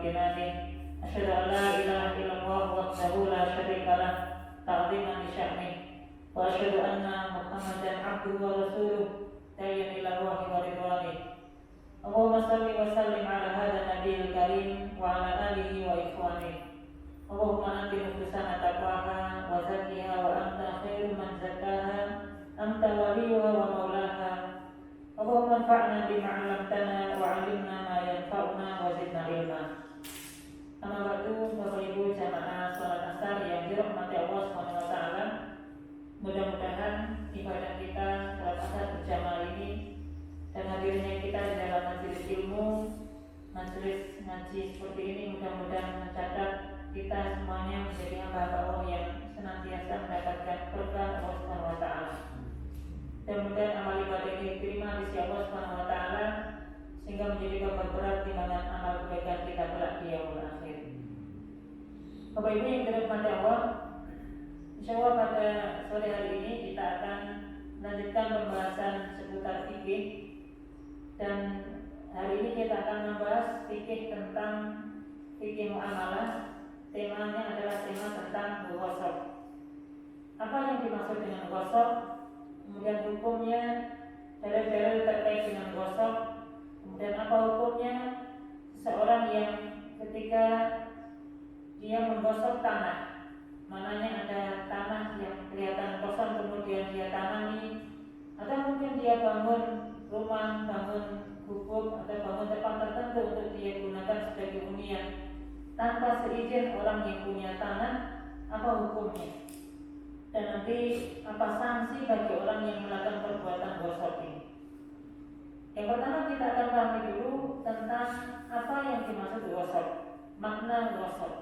وامتنانه أشهد أن لا إله إلا الله وحده لا شريك له تعظيما لشأنه وأشهد أن محمدا عبده ورسوله داعيا إلى الله ورضوانه اللهم صل وسلم على هذا النبي الكريم وعلى آله وإخوانه اللهم آت نفوسنا تقواها وزكها وأنت خير من زكاها أنت وليها ومولاها اللهم انفعنا بما علمتنا وعلمنا ما ينفعنا وزدنا علما. Amma ba'du, Bapak Ibu jamaah salat asar yang dirahmati Allah Subhanahu wa taala. Mudah-mudahan ibadah kita salat asar berjamaah ini dan hadirnya kita di dalam majelis ilmu, majelis ngaji seperti ini mudah-mudahan mencatat kita semuanya menjadi hamba Allah yang senantiasa mendapatkan berkah Allah Subhanahu wa taala. Dan mudah amal ibadah ini diterima di sisi Allah Subhanahu wa taala sehingga menjadi beban berat timbangan amal kebaikan kita kelak di yaumul akhir. Bapak Ibu yang dirahmati Allah, insyaallah pada sore hari ini kita akan melanjutkan pembahasan seputar fikih dan hari ini kita akan membahas fikih tentang fikih muamalah. Temanya adalah tema tentang ghasab. Apa yang dimaksud dengan ghasab? Kemudian hukumnya, dalil-dalil terkait dengan ghasab. Kemudian apa hukumnya seorang yang ketika dia menggosok tanah, mananya ada tanah yang kelihatan kosong kemudian dia tanami, atau mungkin dia bangun rumah, bangun gubuk atau bangun tempat tertentu untuk dia gunakan sebagai hunian tanpa seizin orang yang punya tanah, apa hukumnya? Dan nanti apa sanksi bagi orang yang melakukan perbuatan gosok ini? Yang pertama kita akan pahami dulu tentang apa yang dimaksud ghasab, makna ghasab.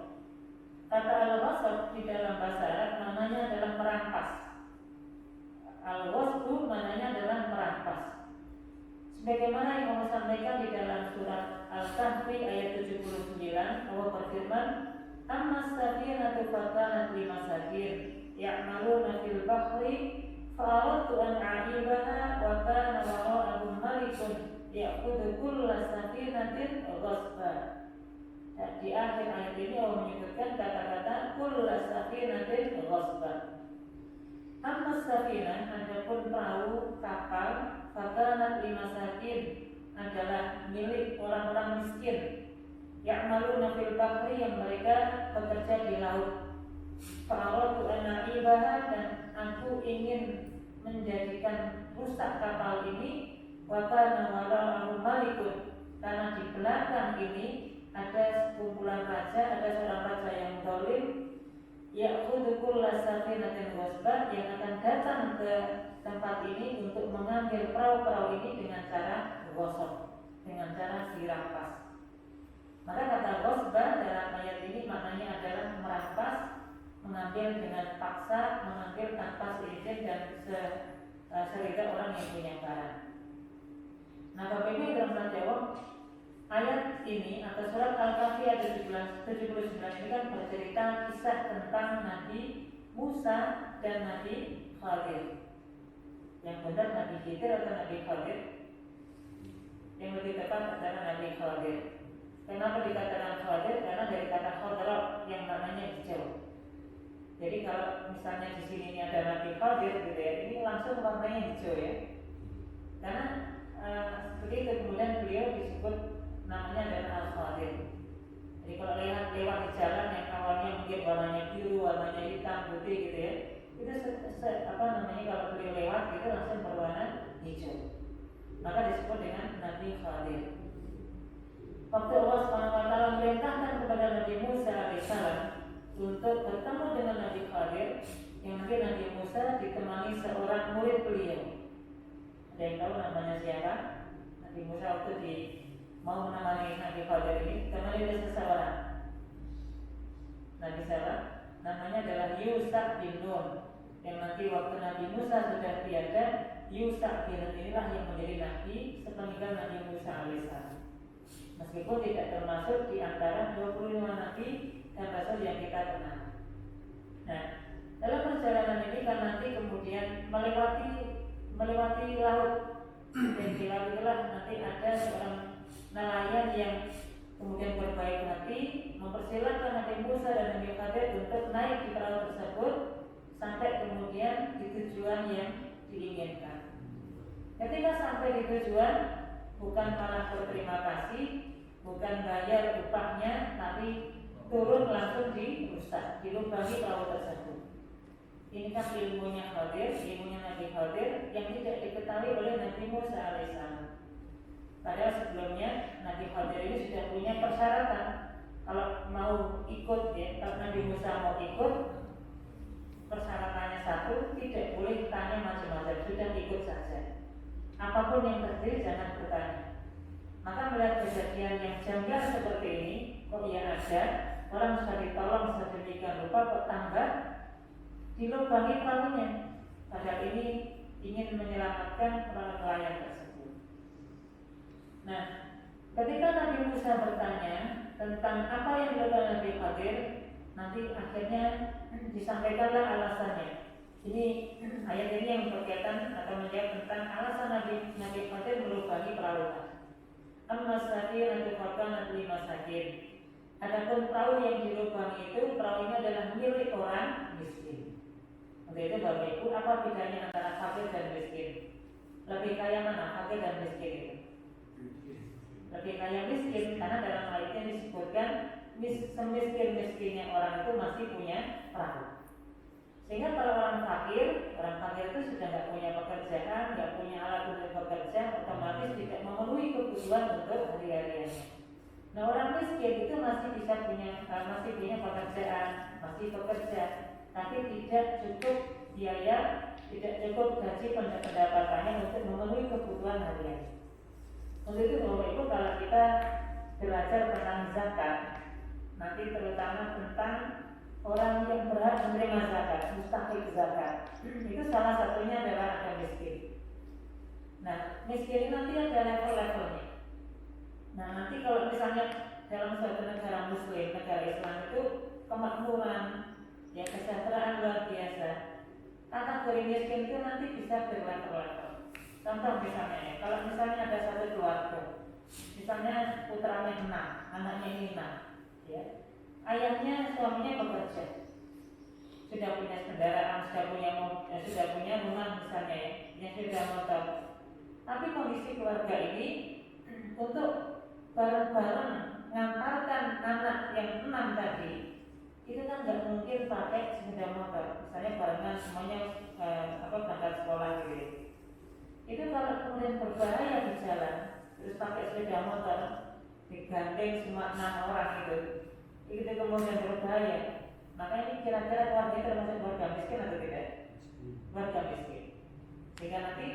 Kata al-ghasab di dalam bahasa Arab maknanya adalah merampas. Al-ghasbu maknanya adalah merampas. Sebagaimana yang Allah sampaikan di dalam surat Al-Kahfi ayat 79, Allah berfirman, "Amma as-safinatu fakanat limasakin ya'maluna fil bahri fa'aradtu an a'ibaha wa kana wara'ahum malikun ya'khudhu kulla safinatin ghasba." Di akhir ayat ini Allah menyebutkan kata-kata kulla safinatin ghasba. Amma safinah, adapun perahu kapal, fakanat limasakin, adalah milik orang-orang miskin. Ya'maluna fil bahri, yang mereka bekerja di laut. Fa'aradtu an a'ibaha, dan aku ingin menjadikan rusak kapal ini. Wa kana wara'ahum malikun, karena di belakang ini ada sekumpulan raja, ada seorang raja yang zalim, ya'khudhu kulla safinatin ghasba, yang akan datang ke tempat ini untuk mengambil perahu-perahu ini dengan cara ghasab, dengan cara dirampas. Maka kata ghasba dalam ayat ini maknanya adalah merampas, mengambil dengan paksa, mengambil tanpa seizin dan serida orang yang punya barang. Nah, Bapak Ibu yang dirahmati Allah, ayat ini atau surat Al-Kahfi ayat 79 ini kan bercerita kisah tentang Nabi Musa dan Nabi Khadir. Yang benar Nabi Khidir atau Nabi Khadir? Yang lebih tepat adalah Nabi Khadir. Kenapa dikatakan Khadir? Karena dari kata khadra yang namanya hijau. Jadi kalau misalnya di sini ini ada Nabi Khadir gitu ya, ini langsung warnanya hijau ya. Karena seperti itu kemudian beliau disebut namanya adalah Al-Khadir. Jadi kalau lewat di jalan yang awalnya mungkin warnanya biru, warnanya hitam, putih gitu ya, itu kalau beliau lewat itu langsung berwarna hijau. Maka disebut dengan Nabi Khadir. Waktu Allah SWT memerintahkan kepada Nabi Musa alaihissalam untuk bertemu dengan Nabi Khadir, yang nanti Nabi Musa ditemani seorang murid beliau. Ada yang tahu namanya siapa? Nabi Musa waktu mau menemani Nabi Khadir ini ditemani oleh seseorang. Nabi siapa? Namanya adalah Yusha bin Nun. Yang nanti waktu Nabi Musa sudah tiada, Yusha bin Nun inilah yang menjadi Nabi sepeninggal Nabi Musa alaihissalam. Meskipun tidak termasuk di antara 25 Nabi dan Rasul yang kita kenal. Nah, dalam perjalanan ini kan nanti kemudian melewati laut, dan di laut itulah nanti ada seorang nelayan yang kemudian berbaik hati, mempersilahkan Nabi Musa dan Nabi Khadir untuk naik di perahu tersebut sampai kemudian di tujuan yang diinginkan. Ketika sampai di tujuan, bukan malah berterima kasih, bukan bayar upahnya, tapi turun langsung dirusak, dilubangi perahu tersebut. Ini kan ilmunya Khadir, ilmunya Nabi Khadir yang tidak diketahui oleh Nabi Musa alaihissalam. Padahal sebelumnya Nabi Khadir ini sudah punya persyaratan. Kalau mau ikut ya, kalau Nabi Musa mau ikut, persyaratannya satu, tidak boleh tanya macam-macam, sudah ikut saja. Apapun yang terjadi jangan bertanya. Maka melihat kejadian yang janggal seperti ini, kok iya ada orang sudah ditolong sedemikian rupa kok tambah dilubangi perahunya. Padahal ini ingin menyelamatkan nelayan tersebut. Nah, ketika Nabi Musa bertanya tentang apa yang dilakukan Nabi Khadir, nanti akhirnya disampaikanlah alasannya. Ini ayat ini yang berkaitan atau menjawab tentang alasan Nabi Khadir melubangi perahu. Amma safinatu fakanat limasakin. Adapun perahu yang dilubangi itu perahunya adalah milik orang miskin. Untuk itu Bapak Ibu, apa bedanya antara fakir dan miskin? Lebih kaya mana fakir dan miskin itu? Lebih kaya miskin, karena dalam ayat ini disebutkan semiskin-miskinnya orang itu masih punya perahu. Sehingga kalau orang fakir itu sudah tidak punya pekerjaan, tidak punya alat untuk bekerja, otomatis tidak memenuhi kebutuhan untuk hari-hariannya. Nah, orang miskin itu masih punya pekerjaan, masih bekerja, tapi tidak cukup biaya, tidak cukup gaji pendapatannya untuk memenuhi kebutuhan harian. Untuk itu Bapak Ibu, kalau kita belajar tentang zakat, nanti terutama tentang orang yang berhak menerima zakat, mustahil zakat, itu salah satunya adalah ada miskin. Nah, miskin nanti ada level-levelnya. Nah, nanti kalau misalnya dalam suatu negara Muslim, negara Islam itu kemakmuran, ya kesejahteraan luar biasa. Kategori miskin itu nanti bisa berlevel-level. Contoh misalnya, ya, kalau misalnya ada satu keluarga, misalnya putranya 6, anaknya ini 6, ya. Ayahnya, suaminya bekerja, sudah punya kendaraan, sudah punya rumah misalnya ya, yang sudah motor. Tapi kondisi keluarga ini untuk bareng-bareng ngantarkan anak yang 6 tadi, itu kan nggak mungkin pakai sepeda motor. Misalnya barengan semuanya berangkat sekolah gitu. Itu kalau kemudian berbahaya di jalan, terus pakai sepeda motor, digandeng semua 6 orang itu kemudian berbahaya. Maka ini kira-kira keluarga termasuk keluarga miskin atau tidak? Keluarga miskin. Sehingga nanti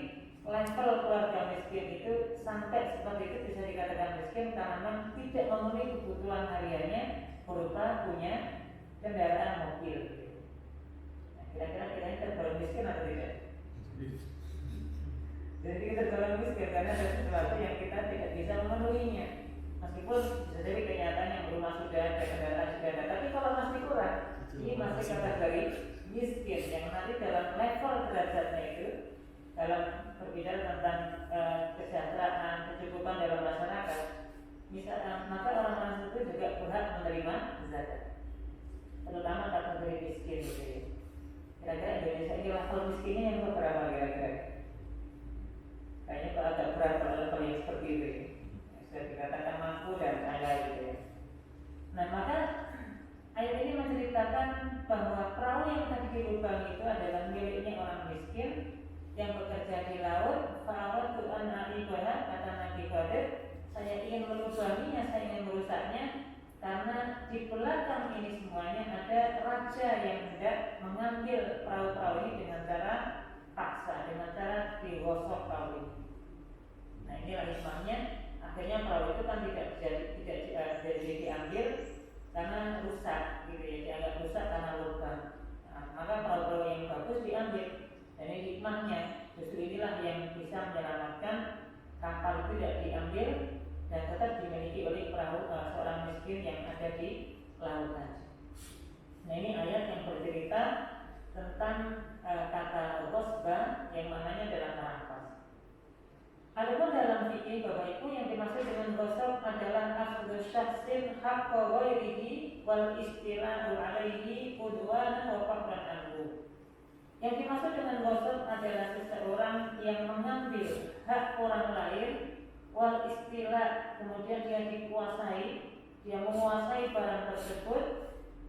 level keluarga miskin itu sampai seperti itu bisa dikatakan miskin karena memang tidak memenuhi kebutuhan hariannya berupa punya kendaraan mobil. Nah, kira-kira kita ini tergolong miskin atau tidak? Jadi kita tergolong miskin karena ada sesuatu yang kita tidak bisa memenuhinya. Meskipun bisa jadi kenyataannya rumah sudah ada, kendaraan sudah ada, tapi kalau masih kurang, ini masih kategori miskin yang nanti dalam level derajatnya itu, dalam berbicara tentang kesejahteraan, kecukupan dalam masyarakat, maka orang-orang itu juga berhak menerima zakat, terutama kategori miskin gitu ya. Kira-kira Indonesia ini level miskinnya yang berapa kira-kira? Kayaknya kalau agak berat kalau level yang seperti itu ya. Sudah dikatakan mampu dan kaya gitu ya. Nah, maka ayat ini menceritakan bahwa perahu yang tadi dilubangi itu adalah miliknya orang miskin yang bekerja di laut. Fa'awatu an a'ibah, kata Nabi Khadir, saya ingin melubanginya, saya ingin merusaknya, karena di belakang ini semuanya ada raja yang hendak mengambil perahu-perahu ini dengan cara paksa, dengan cara digosok perahu ini. Nah, inilah hikmahnya. Akhirnya perahu itu kan tidak jadi diambil karena rusak, gitu ya, dianggap rusak karena lubang. Nah, maka perahu-perahu yang bagus diambil. Dan ini hikmahnya, justru inilah yang bisa menyelamatkan kapal itu tidak diambil dan tetap dimiliki oleh perahu seorang miskin yang ada di lautan. Nah, ini ayat yang bercerita tentang kata ghosba yang maknanya adalah merampas. Adapun dalam fikih Bapak Ibu yang dimaksud dengan ghosab adalah akhdhu syakhsin haqqa ghairihi wal istila'u alaihi udwana wa faqran anhu. Yang dimaksud dengan ghasab adalah seseorang yang mengambil hak orang lain wal istila, kemudian dia dikuasai, dia menguasai barang tersebut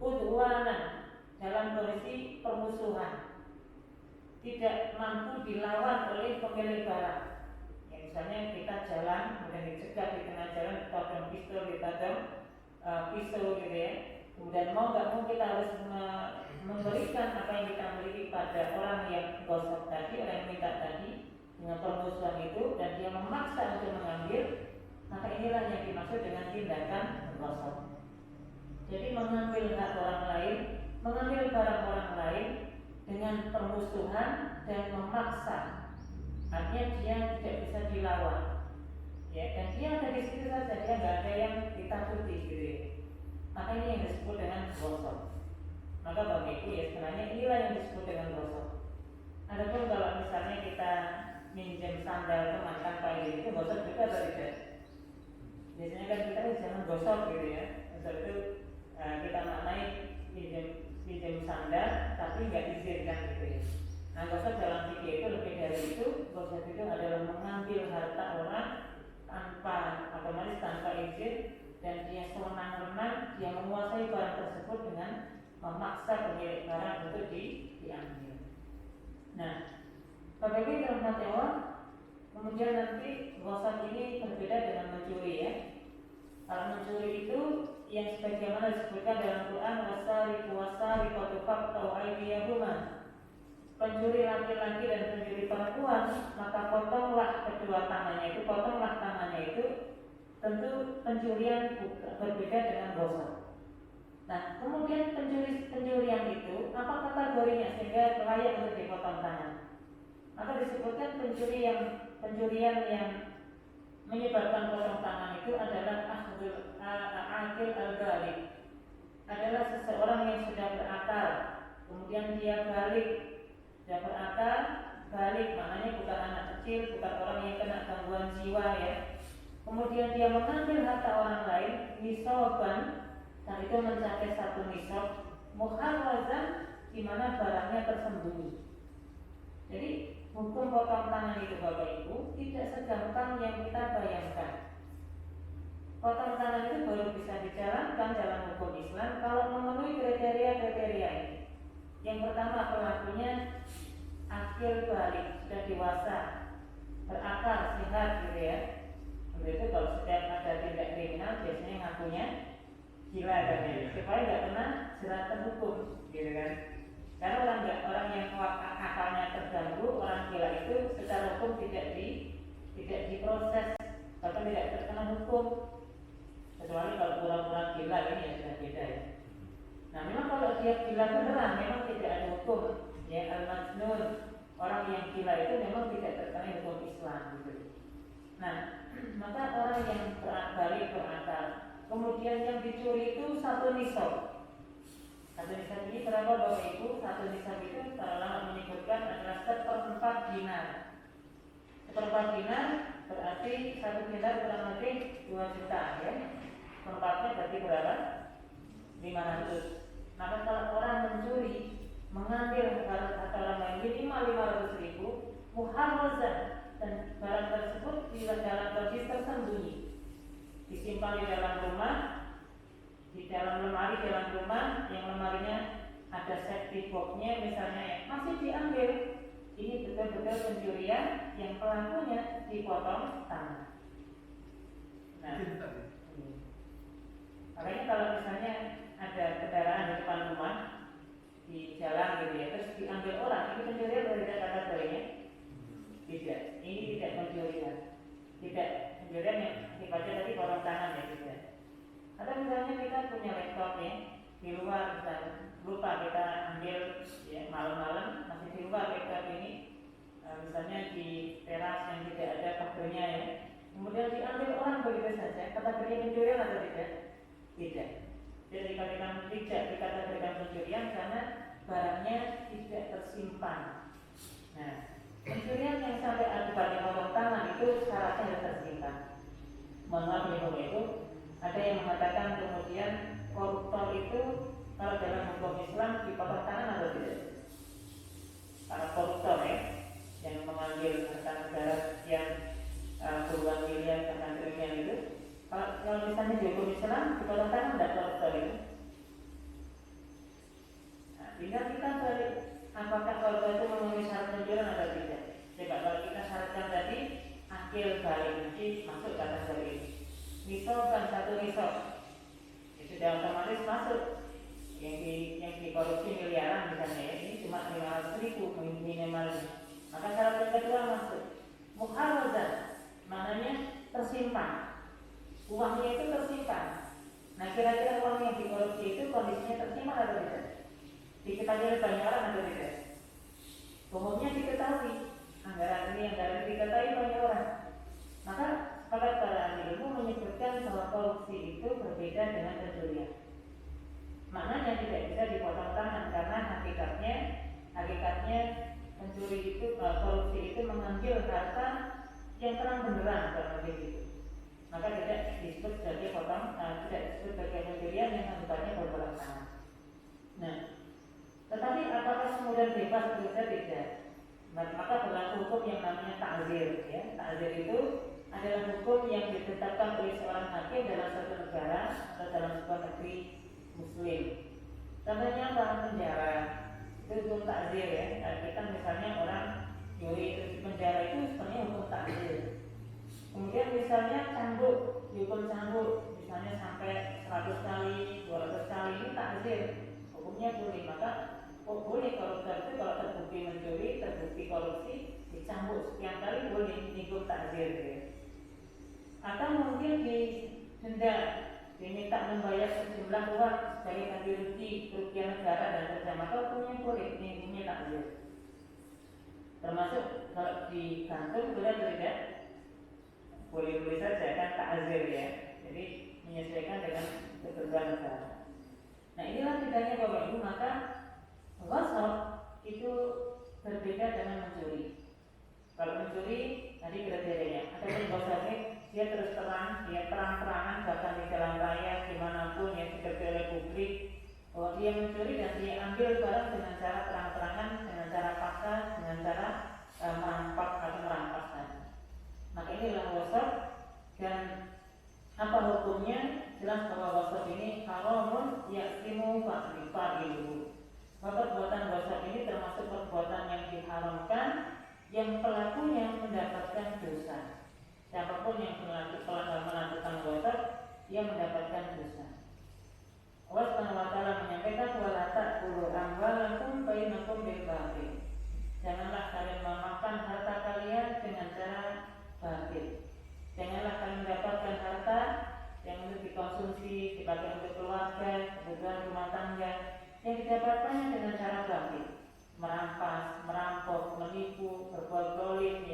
udwanan, dalam kondisi permusuhan, tidak mampu dilawan oleh pemilik barang. Ya, misalnya kita jalan, kemudian dicegat di tengah jalan, ditajam pistol, ditajam pisau gitu ya. Kemudian mau nggak mau kita harus memberikan apa yang kita miliki pada orang yang gosok tadi, orang yang minta tadi, dengan permusuhan itu, dan dia memaksa untuk mengambil, maka inilah yang dimaksud dengan tindakan gosok. Jadi mengambil hak orang lain, mengambil barang orang lain dengan permusuhan dan memaksa, artinya dia tidak bisa dilawan, ya, dan dia ada di situ saja, dia nggak ada yang ditakuti gitu ya. Maka ini yang disebut dengan gosok. Maka Bapak Ibu ya, sebenarnya inilah yang disebut dengan gosok. Adapun kalau misalnya kita minjem sandal teman tanpa izin, itu gosok juga atau tidak? Biasanya kan kita jangan gosok gitu ya. Gosok itu kita maknai minjem sandal tapi nggak izinkan gitu ya. Nah, gosok dalam fikih itu lebih dari itu. Gosok itu adalah mengambil harta orang tanpa otomatis tanpa izin, dan dia sewenang-wenang, dia menguasai barang tersebut dengan memaksa pemilik barang untuk diambil. Nah, Bapak Ibu yang dirahmati Allah, kemudian nanti gosok ini berbeda dengan mencuri ya. Kalau mencuri itu yang sebagaimana disebutkan dalam Quran, wasariqatu faqta'u aydiyahuma, pencuri laki-laki dan pencuri perempuan, maka potonglah kedua tangannya itu, potonglah tangannya itu. Tentu pencurian berbeda dengan gosok. Nah, kemudian pencurian itu apa kategorinya sehingga layak untuk dipotong tangan? Maka disebutkan pencurian yang menyebabkan potong tangan itu adalah akil al-balik, adalah seseorang yang sudah berakal, kemudian dia balik, sudah berakal, balik maknanya bukan anak kecil, bukan orang yang kena gangguan jiwa ya. Kemudian dia mengambil harta orang lain nisoban, dan itu mencapai satu nisab, muharrazan, di mana barangnya tersembunyi. Jadi hukum potong tangan itu Bapak Ibu tidak segampang yang kita bayangkan. Potong tangan itu baru bisa dijalankan dalam hukum Islam kalau memenuhi kriteria-kriteria ini. Yang pertama, pelakunya akil balik, sudah dewasa, berakal, sehat gitu ya. Itu kalau setiap ada tindak kriminal biasanya ngakunya gila kan ya, supaya nggak kena jeratan hukum, gitu kan? Karena orang yang akalnya terganggu, orang gila itu secara hukum tidak diproses, bahkan tidak terkena hukum, kecuali kalau pura-pura gila ini ya sudah beda ya. Nah, memang kalau dia gila beneran, memang tidak ada hukum. Ya, al-majnun, orang yang gila itu memang tidak terkena hukum Islam, gitu. Nah, maka orang yang balik berakal, kemudian yang dicuri itu satu nisab. Satu nisab ini berapa Bapak Ibu? Satu nisab itu para ulama menyebutkan adalah 1/4 dinar. 1/4 dinar berarti satu dinar kurang lebih 2 juta ya. Seperempatnya berarti berapa? 500. Maka kalau orang mencuri, mengambil harta orang lain minimal 500.000, muharrazan, dan barang tersebut di dalam kondisi tersembunyi, disimpan di dalam rumah, di dalam lemari dalam rumah, yang lemarinya ada safety box-nya misalnya ya, masih diambil. Ini betul-betul pencurian yang pelakunya dipotong tangan. Nah, makanya kalau misalnya ada kendaraan di depan rumah di jalan gitu ya, terus diambil orang, itu pencurian atau tidak kategorinya? Tidak, ini tidak pencurian. Tidak pencurian yang sifatnya tadi potong tangan ya, tidak. Atau misalnya kita punya laptop ya di luar, misalnya lupa kita ambil ya, malam-malam masih di luar laptop ini, misalnya di teras yang tidak ada kabelnya ya, kemudian diambil orang begitu saja, kategorinya pencurian atau tidak? Tidak. Jadi tidak dikategorikan pencurian karena barangnya tidak tersimpan. Nah, pencurian yang sampai akibatnya potong tangan itu syaratnya harus tersimpan. Mohon maaf ya Bapak Ibu, Ada yang mengatakan kemudian koruptor itu kalau dalam hukum Islam dipotong tangan atau tidak? Para koruptor yang mengambil harta negara yang puluhan miliar bahkan triliun itu, kalau misalnya di hukum Islam dipotong tangan tidak koruptor itu? Nah, tinggal kita cari apakah koruptor itu memenuhi syarat penjualan atau tidak. Coba kalau kita syaratkan tadi akil balik nanti masuk ke atas dari ini. Misalkan 1 nisab itu sudah otomatis masuk. Yang dikorupsi miliaran misalnya ini cuma 500.000 minimal. Maka syarat yang kedua masuk. Muharrazah, maknanya tersimpan. Uangnya itu tersimpan. Nah, kira-kira uang yang dikorupsi itu kondisinya tersimpan atau tidak? Diketahui oleh banyak orang atau tidak? Umumnya diketahui. Anggaran diketahui banyak orang. Maka para ahli ilmu menyebutkan bahwa korupsi itu berbeda dengan pencurian. Maknanya tidak bisa dipotong tangan karena hakikatnya pencuri itu korupsi itu mengambil harta yang terang benderang dalam itu. Maka tidak disebut sebagai tidak disebut sebagai pencurian yang akibatnya berbelah tangan. Nah, tetapi apakah kemudian bebas bekerja? Tidak. Maka berlaku hukum yang namanya ta'zir. Ta'zir itu adalah hukum yang ditetapkan oleh seorang hakim dalam suatu negara atau dalam sebuah negeri Muslim. Contohnya orang penjara itu hukum ta'zir Kita misalnya orang nyuri di penjara itu sebenarnya hukum ta'zir. Kemudian misalnya cambuk, dihukum cambuk, misalnya sampai 100 kali, 200 kali, ini ta'zir. Hukumnya boleh. Maka boleh koruptor itu kalau terbukti mencuri, terbukti korupsi, dicambuk sekian kali boleh, hukum ta'zir. Atau mungkin didenda, diminta membayar sejumlah uang sebagai ganti rugi kerugian negara dan kerja, maka hukumnya boleh, ini ta'zir. Termasuk kalau digantung boleh atau tidak? Boleh-boleh saja kan ta'zir Jadi menyesuaikan dengan ketentuan negara. Nah, inilah bedanya Bapak Ibu. Maka ghasab itu berbeda dengan mencuri. Kalau mencuri tadi kriterianya, ada yang ghasabnya dia terus terang, dia terang-terangan bahkan di jalan raya dimanapun yang diketahui oleh publik bahwa dia mencuri dan dia ambil barang dengan cara terang-terangan, dengan cara paksa, dengan cara merampas atau merampas tadi. Maka inilah ghasab. Dan apa hukumnya? Jelas bahwa ghasab ini haramun yaqimu fa'iluhu. Maka perbuatan ghasab ini termasuk perbuatan yang diharamkan yang pelakunya mendapatkan dosa. Siapapun yang melakukan ghasab, dia mendapatkan dosa. Allah Subhanahu wa taala menyampaikan wala ta'kulu amwalakum bainakum bil batil. Janganlah kalian memakan harta kalian dengan cara batil. Janganlah kalian mendapatkan harta yang untuk dikonsumsi, dipakai untuk keluarga, kebutuhan rumah tangga, yang didapatkannya dengan cara batil, merampas, merampok, menipu, berbuat zalim,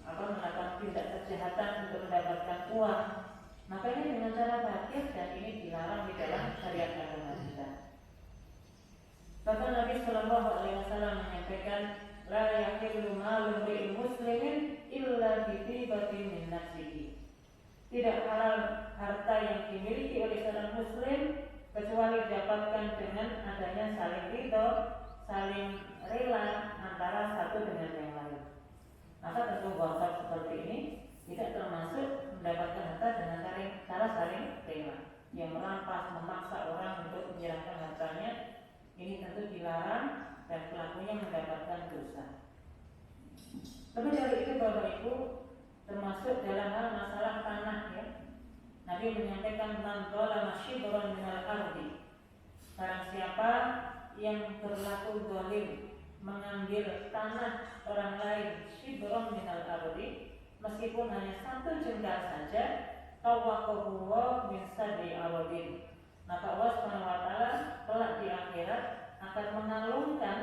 melakukan tindak kejahatan untuk mendapatkan uang. Maka ini dengan cara batil dan ini dilarang di dalam syariat agama kita. Bahkan Nabi Shallallahu Alaihi Wasallam menyampaikan, la yahillu malu imri'in muslimin illa bi tibatin min nafsihi. Tidak halal harta yang dimiliki oleh seorang muslim kecuali didapatkan dengan adanya saling ridho, saling rela antara satu dengan yang lain. Maka tentu ghasab seperti ini tidak termasuk mendapatkan harta dengan cara saling rela. Yang merampas, memaksa orang untuk menyerahkan hartanya, ini tentu dilarang dan pelakunya mendapatkan dosa. Lebih dari itu Bapak Ibu, termasuk dalam hal masalah tanah Nabi menyampaikan man dzalama shibran minal ardi. Barang siapa yang berlaku zalim mengambil tanah orang lain shibran minal ardi, meskipun hanya 1 jengkal saja, tawaqahu min sadri awadin. Maka Allah Subhanahu wa taala kelak di akhirat akan mengalungkan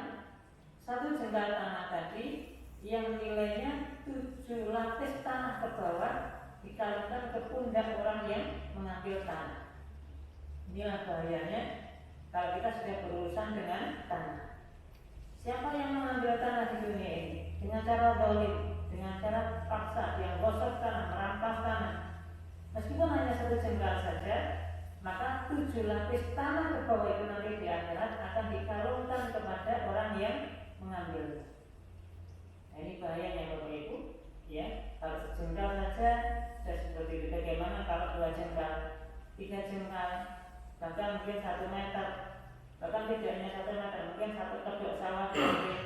1 jengkal tanah tadi yang nilainya 7 lapis tanah ke bawah dikalungkan ke pundak orang yang mengambil tanah. Inilah bahayanya kalau kita sudah berurusan dengan tanah. Siapa yang mengambil tanah di dunia ini dengan cara zalim, dengan cara paksa, yang gosok tanah, merampas tanah, meskipun hanya 7 lapis tanah ke bawah itu nanti di akhirat akan dikalungkan kepada orang yang mengambil. Nah, ini bahayanya Bapak Ibu, ya. Kalau sejengkal saja sudah seperti itu. Bagaimana kalau 2 jengkal, 3 jengkal, bahkan mungkin 1 meter, bahkan tidak hanya 1 meter, mungkin 1 kedok sawah diambil,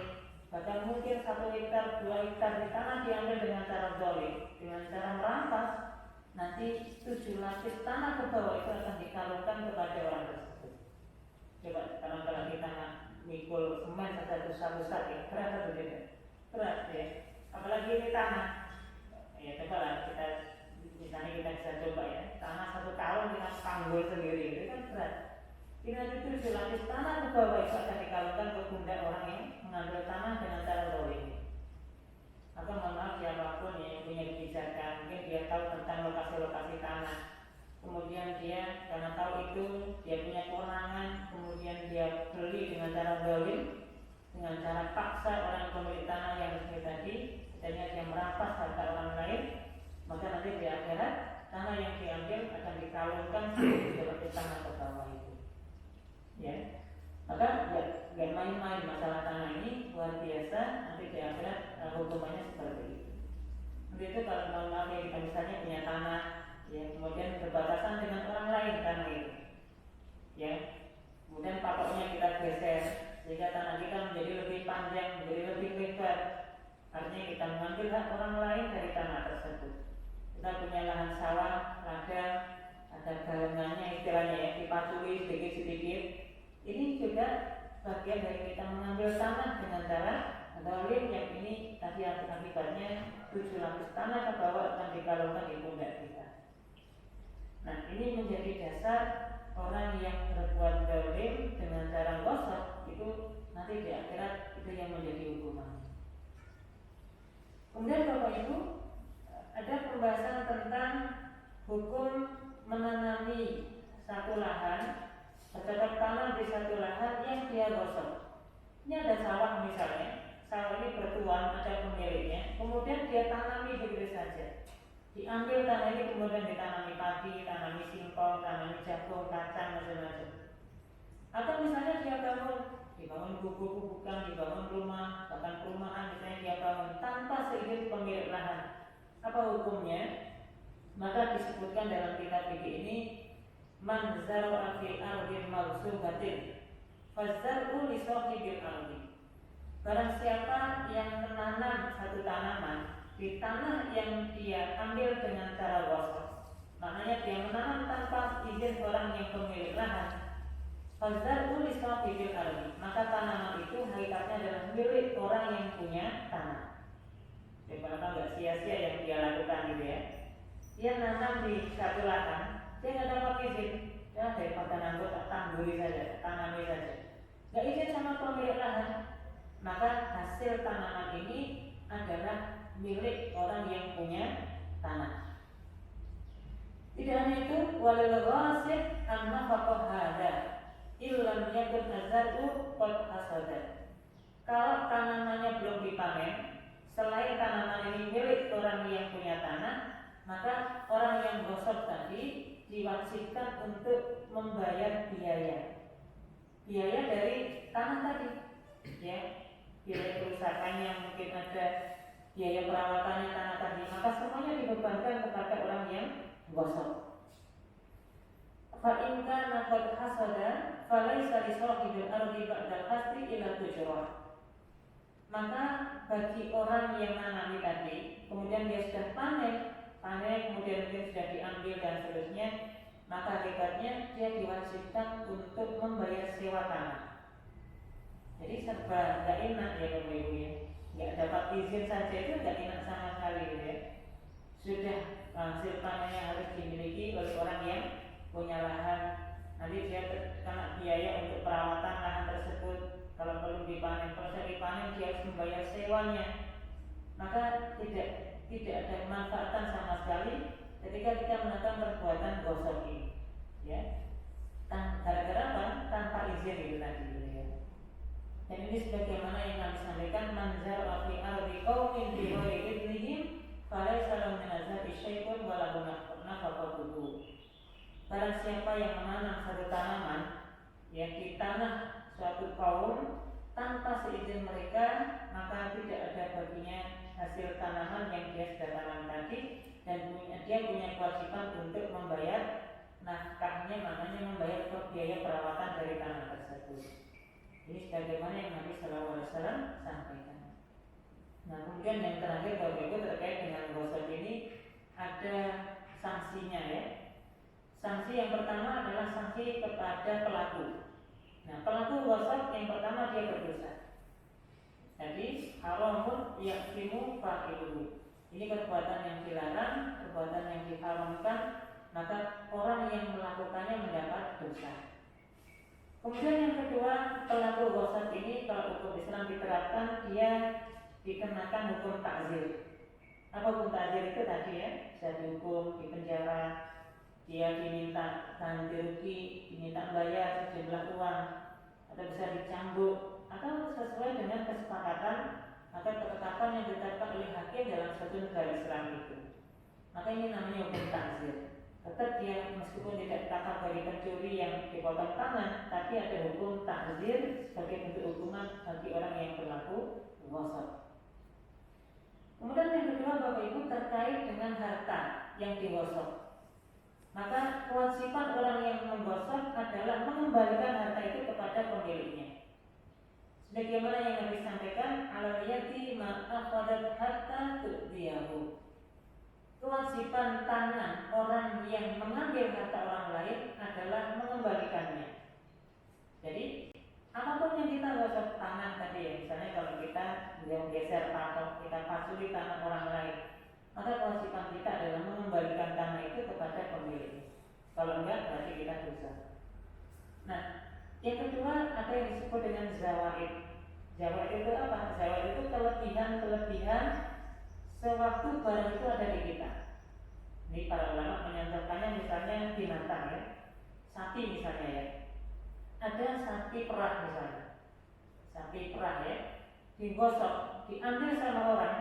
bahkan mungkin 1 hektar, 2 hektar di tanah diambil dengan cara zalim, dengan cara merampas. Nanti 7 lapis tanah ke bawah itu akan dikalungkan kepada orang tersebut. Coba kalau kita mikul semen saja besar-besar, ya berat atau tidak? Berat, ya. Apalagi ini tanah. Ya coba lah kita misalnya kita bisa coba, ya, tanah 1 kalung kita panggul sendiri, itu kan berat. Ini nanti 7 lapis tanah ke bawah itu akan dikalungkan ke pundak orang yang mengambil tanah dengan cara zalim. Atau mohon maaf, siapapun yang punya kebijakan, mungkin dia tahu tentang lokasi-lokasi tanah, kemudian dia karena tahu itu dia punya kewenangan, kemudian dia beli dengan cara zalim, dengan cara paksa orang pemilik tanah yang resmi tadi, misalnya dia merampas harta orang lain, maka nanti di akhirat tanah yang diambil akan dikalungkan seperti tanah ke bawah itu, ya. Maka gak main-main masalah tanah ini, luar biasa. Nanti di akhirat hukumannya seperti itu. Nanti itu kalau mohon maaf ya, kita misalnya punya tanah, ya, kemudian berbatasan dengan orang lain tanah itu, ya, kemudian patoknya kita geser sehingga tanah kita menjadi lebih panjang, menjadi lebih lebar. Artinya kita mengambil hak orang lain dari tanah tersebut. Kita punya lahan sawah, ladang, ada galengannya istilahnya, ya, dipaculi sedikit-sedikit. Ini juga bagian dari kita mengambil tanah dengan cara zalim, yang ini tadi akibatnya 7 lapis tanah ke bawah akan dikalungkan di pundak kita. Nah, ini menjadi dasar orang yang berbuat zalim dengan cara gosok, itu nanti di akhirat itu yang menjadi hukuman. Kemudian Bapak Ibu, ada pembahasan tentang hukum menanami satu lahan, bercocok tanam di satu lahan yang dia gosok. Ini ada sawah misalnya, sawah ini bertuan, ada pemiliknya, kemudian dia tanami begitu saja. Diambil tanah ini kemudian ditanami padi, tanami singkong, tanami jagung, kacang, macam-macam. Atau misalnya dia dibangun gubuk-gubukan, dibangun rumah, bahkan perumahan misalnya dia bangun tanpa seizin pemilik lahan. Apa hukumnya? Maka disebutkan dalam kitab fikih ini, man zar'a fi ardin mawsubatin fazar'u li sahibil ardi. Barang siapa yang menanam satu tanaman di tanah yang dia ambil dengan cara gosok, maknanya dia menanam tanpa izin orang yang pemilik lahan, fazar'u li sahibil ardi, maka tanaman itu hakikatnya adalah milik orang yang punya tanah. Jadi enggak sia-sia yang dia lakukan gitu, ya. Dia nanam di satu lahan, dia nggak dapat izin, ya, daripada nanggut tangguli saja, tanami saja, nggak izin sama pemilik lahan, maka hasil tanaman ini adalah milik orang yang punya tanah. Tidak hanya itu, walil ghasid an-nafaqah hada illam yakun azar'u qad hasada. Kalau tanamannya belum dipanen, selain tanaman ini milik orang yang punya tanah, maka orang yang gosok tadi diwajibkan untuk membayar biaya dari tanah tadi, ya, biaya kerusakannya, mungkin ada biaya perawatannya tanah tadi, maka semuanya dibebankan kepada orang yang gosok. Fa in kana qad hasada falaysa li sahibil ardi ba'dal hasdi ila tujrah. Maka bagi orang yang nanami tadi, kemudian dia sudah panen, kemudian mungkin sudah diambil dan seterusnya, maka hakikatnya dia diwajibkan untuk membayar sewa tanah. Jadi serba nggak enak ya Bapak Ibu, ya, nggak dapat izin saja itu nggak enak sama sekali gitu, ya. Sudah hasil panennya harus dimiliki oleh orang yang punya lahan. Nanti dia kena biaya untuk perawatan lahan tersebut. Kalau perlu dipanen, proses dipanen dia harus membayar sewanya. Maka tidak ada kemanfaatan sama sekali ketika kita melakukan perbuatan gosok ini, ya. Gara-gara apa? Tanpa izin itu tadi, ya. Dan ini sebagaimana yang kami sampaikan, manzar fi ardi qaumin bi ghairi idnihim falaysa lahum min azhabi syai'un wa lahum nafaqatuhu. barang siapa yang menanam satu tanaman yang di tanah suatu kaum tanpa seizin mereka, maka tidak ada baginya hasil tanaman yang dia sudah tanam tadi, dan dia punya kewajiban untuk membayar nafkahnya, maknanya membayar biaya perawatan dari tanah tersebut. Ini sebagaimana yang Nabi SAW sampaikan. Nah, kemudian yang terakhir Bapak Ibu terkait dengan ghosab ini ada sanksinya ya. Sanksi yang pertama adalah sanksi kepada pelaku. Nah, pelaku ghosab yang pertama dia berdosa. Jadi haramun yaqimu fa'iluhu. Ini perbuatan yang dilarang, perbuatan yang diharamkan, maka orang yang melakukannya mendapat dosa. Kemudian yang kedua, pelaku ghosab ini kalau hukum Islam diterapkan, dia dikenakan hukum takzir. Apa hukum takzir itu tadi ya? Bisa dihukum, dipenjara, dia diminta ganti rugi, diminta bayar sejumlah uang, atau bisa dicambuk, atau sesuai dengan kesepakatan atau ketetapan yang ditetapkan oleh hakim dalam suatu negara Islam itu. Maka ini namanya hukum takzir. Tetap dia meskipun tidak kategori pencuri yang dipotong tangan, tapi ada hukum takzir sebagai bentuk hukuman bagi orang yang berlaku ghosab. Kemudian yang kedua Bapak Ibu terkait dengan harta yang dighosab. Maka kewajiban orang yang menggosok adalah mengembalikan harta itu kepada pemiliknya. Sebagaimana yang Nabi sampaikan, al-yati ma'akhadat hatta tu'diyahu. Kewajiban tangan orang yang mengambil harta orang lain adalah mengembalikannya. Jadi apapun yang kita gosok tangan tadi ya, misalnya kalau kita geser patok, kita pasuli tangan orang lain, maka kewajiban kita adalah mengembalikan tanah itu kepada pemilik. Kalau enggak, berarti kita dosa. Nah, yang kedua ada yang disebut dengan zawaid. Zawaid itu apa? Zawaid itu kelebihan sewaktu barang itu ada di kita. Ini para ulama menyatakannya misalnya binatang ya, sapi misalnya ya. Ada sapi perah misalnya, sapi perah ya, digosok, diambil sama orang,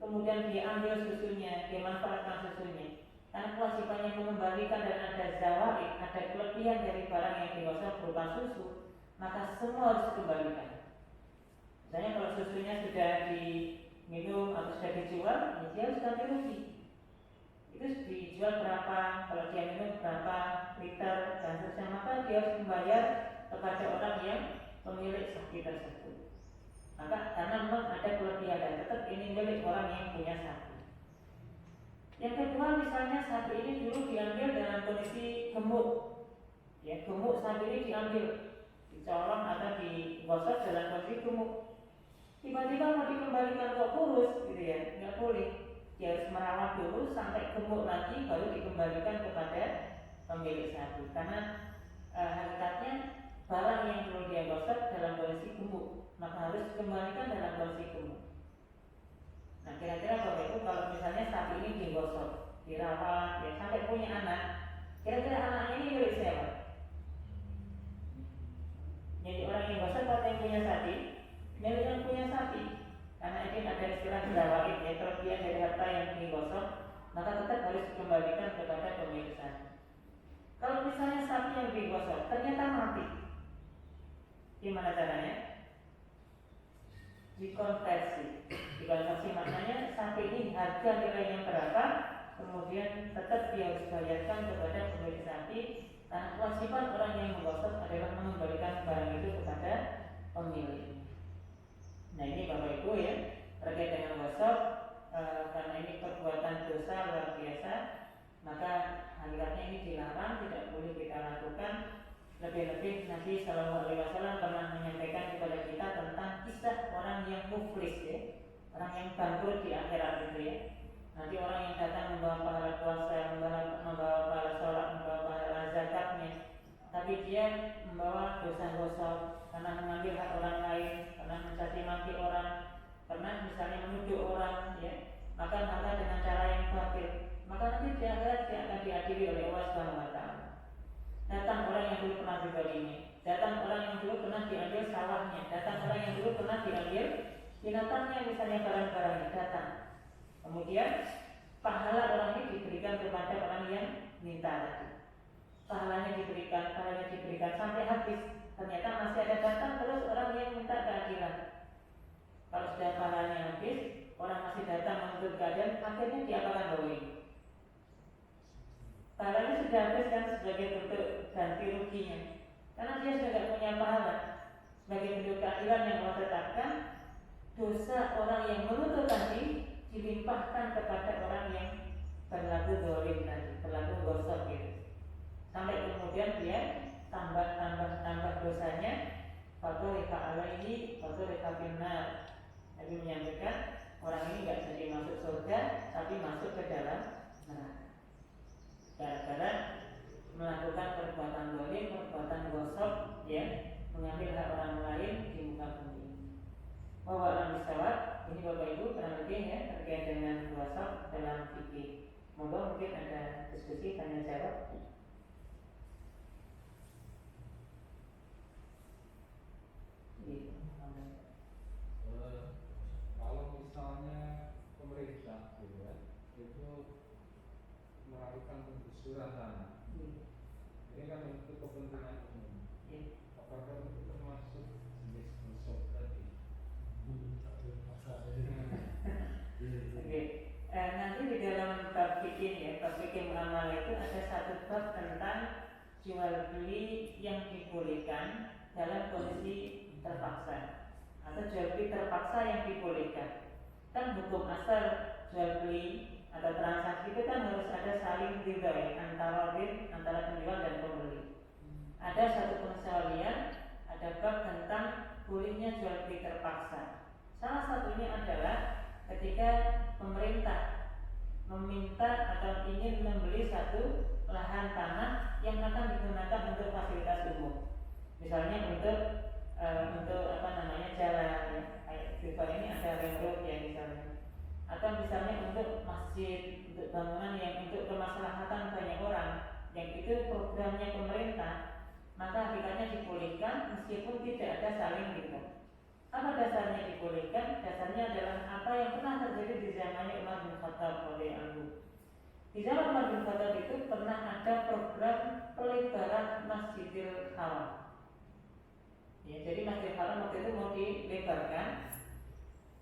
kemudian diambil susunya, dimanfaatkan susunya. Karena kewajibannya mengembalikan dan ada zawaid, ada kelebihan dari barang yang digosok berupa susu, maka semua harus dikembalikan. Misalnya kalau susunya sudah diminum atau sudah dijual, ya dia harus ganti rugi. Itu dijual berapa, kalau dia minum berapa liter dan seterusnya, maka dia harus membayar kepada orang yang pemilik sapi tersebut. Maka karena memang ada kelebihan dan tetap ini milik orang yang punya sapi. Yang kedua misalnya sapi ini dulu diambil dalam kondisi gemuk, ya gemuk sapi ini diambil, dicolong atau digosok dalam kondisi gemuk. Tiba-tiba mau dikembalikan kok kurus, gitu ya, nggak boleh. Dia harus merawat dulu sampai gemuk lagi, baru dikembalikan kepada pemilik sapi. Karena hakikatnya barang yang dulu dia gosok dalam kondisi gemuk, maka harus dikembalikan dalam kondisi gemuk. Nah kira-kira Bapak Ibu kalau misalnya sapi ini digosok, dirawat, ya sampai punya anak, kira-kira anaknya ini milik siapa? Jadi orang yang gosok atau yang punya sapi? Milik yang punya sapi. Karena ini ada istilah zawaid, ya kelebihan dari harta yang digosok, maka tetap harus dikembalikan kepada pemilik sapi. Kalau misalnya sapi yang digosok ternyata mati, gimana caranya? Dikonversi. Dikonversi maknanya sapi ini harga nilainya berapa, kemudian tetap dia harus bayarkan kepada pemilik sapi. Karena kewajiban orang yang menggosok adalah mengembalikan barang itu kepada pemilik. Nah ini Bapak Ibu ya terkait dengan gosok, karena ini perbuatan dosa luar biasa, maka hakikatnya ini dilarang, tidak boleh kita lakukan. Lebih-lebih Nabi SAW pernah menyampaikan kepada kita tentang kisah orang yang muflis ya, orang yang bangkrut di akhirat itu ya. Nanti orang yang datang membawa pahala puasa, membawa pahala sholat, membawa pahala zakatnya, tapi dia membawa dosa-dosa karena mengambil hak orang lain, karena mencaci maki orang, karena misalnya menuduh orang ya, maka dengan cara yang batil, maka nanti di akhirat dia akan diadili oleh Allah Subhanahu wa taala. Datang orang yang dulu pernah dizalimi, datang orang yang dulu pernah diambil sawahnya, datang orang yang dulu pernah diambil binatangnya, misalnya barang-barangnya, datang. Kemudian pahala orang ini diberikan kepada orang yang minta tadi. pahalanya diberikan sampai habis, ternyata masih ada datang terus orang yang minta keadilan. Kalau sudah pahalanya habis, orang masih datang menuntut keadilan, akhirnya diapakan bahwa ini? Pahalanya sudah habis kan sebagai bentuk ganti ruginya, karena dia sudah tidak punya pahala. Sebagai bentuk keadilan yang Allah tetapkan, dosa orang yang menuntut tadi dilimpahkan kepada orang yang berlaku zalim tadi, berlaku gosok gitu. Sampai kemudian dia tambah dosanya. Faturika alaihi faturika finnar. Nabi menyampaikan orang ini nggak jadi masuk surga, tapi masuk ke dalam neraka. Gara-gara melakukan perbuatan zalim, perbuatan gosok, ya, mengambil hak orang lain di muka bumi. Bahwa alam bisawab, ini Bapak Ibu kurang lebih ya terkait dengan gosok dalam fikih. Moga mungkin ada diskusi tanya jawab. Kalau misalnya pemerintah gitu ya, itu melakukan penggusuran tanah, ini kan untuk kepentingan umum. Apakah itu termasuk jenis gosok tadi? Oke. Nanti di dalam bab fikih ya, bab fikih muamalah itu ada satu bab tentang jual beli yang dibolehkan dalam kondisi terpaksa atau jual beli terpaksa yang dibolehkan. Kan hukum asal jual beli atau transaksi itu kan harus ada saling ridho ya, antara penjual dan pembeli. Ada satu pengecualian, ada bab tentang bolehnya jual beli terpaksa. Salah satunya adalah ketika pemerintah meminta atau ingin membeli satu lahan tanah yang akan digunakan untuk fasilitas umum, misalnya untuk jalan ya, kayak di ini ada ring road ya misalnya, atau misalnya untuk masjid, untuk bangunan yang untuk kemaslahatan banyak orang, yang itu programnya pemerintah, maka hakikatnya dibolehkan meskipun tidak ada saling ridho. Apa dasarnya dibolehkan? Dasarnya adalah apa yang pernah terjadi di zamannya Umar bin Khattab radhiyallahu anhu. Di zaman Umar bin Khattab itu pernah ada program pelebaran Masjidil Haram. Ya, jadi Masjidil Haram waktu itu mau dilebarkan,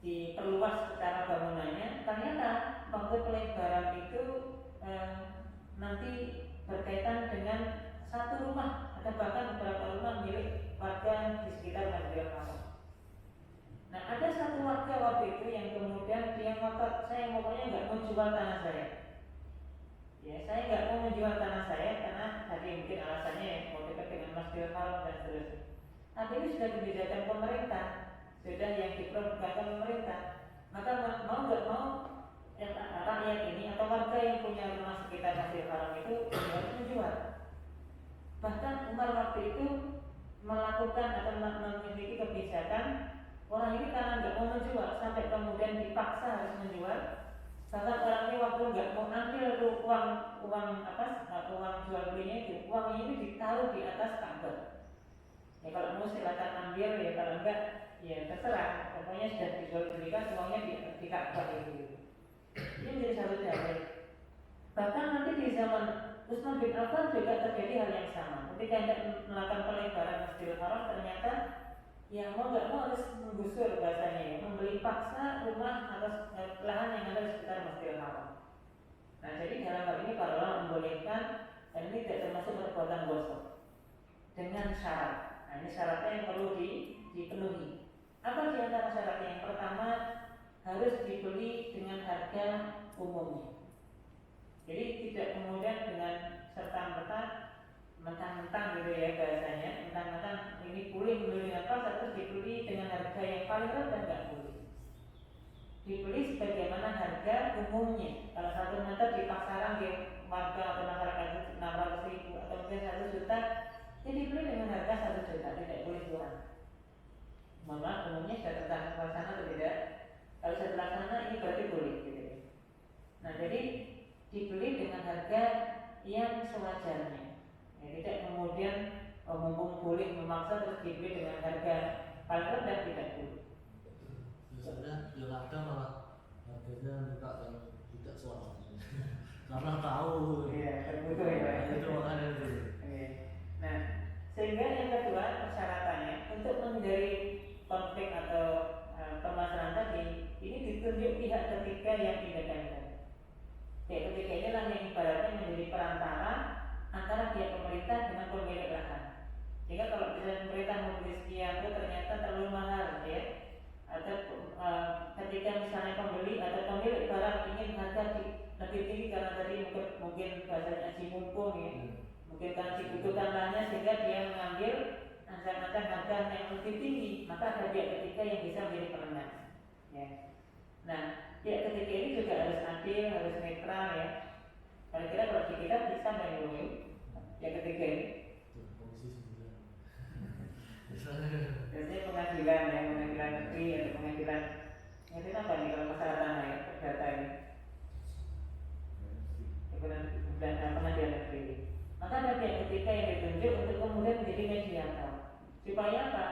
diperluas secara bangunannya. Ternyata waktu pelebaran itu nanti berkaitan dengan satu rumah atau bahkan beberapa rumah milik warga di sekitar Masjidil Haram. Nah, ada satu warga waktu itu yang kemudian dia ngotot, saya pokoknya nggak mau jual tanah saya. Ya, saya nggak mau menjual tanah saya karena tadi mungkin alasannya ya mau dekat dengan Masjidil Haram dan seterusnya. Tapi ini sudah kebijakan pemerintah, sudah yang diprogramkan pemerintah. Maka mau nggak mau rakyat ini atau warga yang punya rumah sekitar Masjidil Haram itu harus menjual. Bahkan Umar waktu itu melakukan atau memiliki kebijakan, orang ini karena nggak mau menjual sampai kemudian dipaksa harus menjual. Bahkan orang ini waktu nggak mau ambil uang jual belinya itu, uang ini ditaruh di atas Ka'bah. Ya kalau mau silakan ambil, ya kalau enggak ya terserah. Pokoknya sudah dijual belikan uangnya di Ka'bah itu. Ini menjadi satu dalil. Bahkan nanti di zaman Utsman bin Affan juga terjadi hal yang sama. Ketika hendak melakukan pelebaran Masjidil Haram, ternyata yang mau nggak mau harus menggusur bahasanya ya, membeli paksa rumah atau lahan yang ada di sekitar Masjidil Haram. Nah jadi dalam hal ini para ulama membolehkan, dan ini tidak termasuk perbuatan gosok dengan syarat. Nah ini syaratnya yang perlu dipenuhi. Apa di antara syaratnya? Yang pertama harus dibeli dengan harga umumnya. Jadi tidak kemudian dengan serta-merta mentang-mentang gitu ya bahasanya, mentang-mentang ini boleh membeli dengan pas terus dibeli dengan harga yang paling rendah, nggak boleh. Dibeli sebagaimana harga umumnya. Kalau 1 meter di pasaran di warga atau masyarakat itu 600.000 atau mungkin 1 juta, ya dibeli dengan harga 1 juta, tidak boleh kurang. Mohon maaf, umumnya sudah terlaksana atau tidak? Kalau sudah terlaksana ini berarti boleh gitu. Nah jadi dibeli dengan harga yang sewajarnya. Ya, tidak kemudian mumpung boleh memaksa terus dibeli dengan harga paling rendah, tidak boleh. Biasanya yang ada malah harganya minta yang tidak sewajarnya karena tahu. Iya, terbutuh ya. Itu makanya itu. Nah, sehingga yang kedua persyaratannya untuk menghindari konflik atau permasalahan tadi, ini ditunjuk pihak ketiga yang independen. Pihak ketiga inilah yang ibaratnya menjadi perantara antara pihak pemerintah dengan pemilik lahan. Jika kalau misalnya pemerintah membeli sekian itu ternyata terlalu mahal, ya, atau ketika misalnya pembeli atau pemilik barang ingin harga lebih tinggi karena tadi mungkin bahasanya si mumpung, ya, mungkin karena dibutuhkan lahannya sehingga dia mengambil ancang-ancang harga yang lebih tinggi, maka ada pihak ketiga yang bisa menjadi pemenang, ya. Nah, pihak ketiga ini juga harus adil, harus netral, ya. Kira-kira kalau di kita bisa menilai pihak ketiga ini. Biasanya pengadilan, ya, pengadilan negeri atau pengadilan itu apa nih kalau masalah tanah, ya, perdata ini, pengadilan negeri. Maka ada pihak ketiga yang ditunjuk untuk kemudian menjadi mediator supaya apa?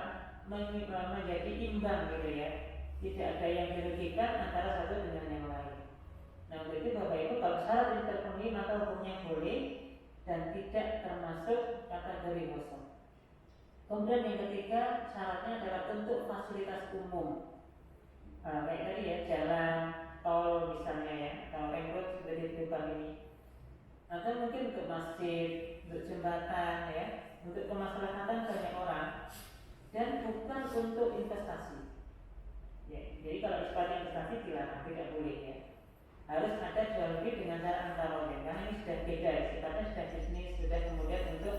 Menjadi imbang, gitu ya. Tidak ada yang dirugikan antara satu dengan yang lain. Nah, untuk itu Bapak Ibu, kalau syarat ini terpenuhi maka hukumnya boleh dan tidak termasuk kategori kosong. Kemudian yang ketiga, syaratnya adalah untuk fasilitas umum, kayak tadi ya, jalan, tol misalnya, ya, tol ring road seperti di Bang ini, atau mungkin untuk masjid, untuk jembatan, ya, untuk kemaslahatan banyak orang, dan bukan untuk investasi. Ya, jadi kalau sifatnya investasi dilarang, tidak boleh, ya. Harus ada jual beli dengan cara antarogen, karena ini sudah beda, ya, sifatnya sudah bisnis, sudah kemudian untuk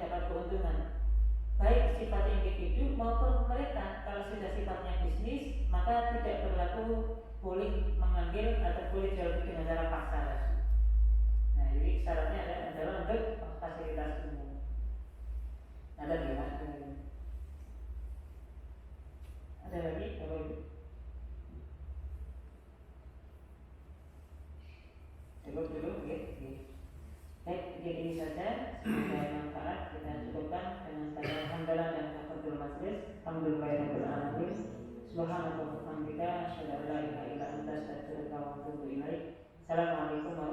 dapat keuntungan, baik sifat individu maupun pemerintah. Kalau sudah sifatnya bisnis, maka tidak berlaku boleh mengambil atau boleh jual beli dengan cara paksa. Nah, jadi syaratnya adalah untuk fasilitas umum. Ada lagi, Pak? Ada lagi? Cukup dulu, oke. Baik, jadi ini saja. Semoga manfaat. Kita cukupkan dengan segala hamdalah dan kafatul majlis. Alhamdulillahirabbil alamin. Subhanallah wa bihamdika, asyhadu an la ilaha illa anta, astaghfiruka wa atubu ilaik. Assalamualaikum warahmatullahi wabarakatuh.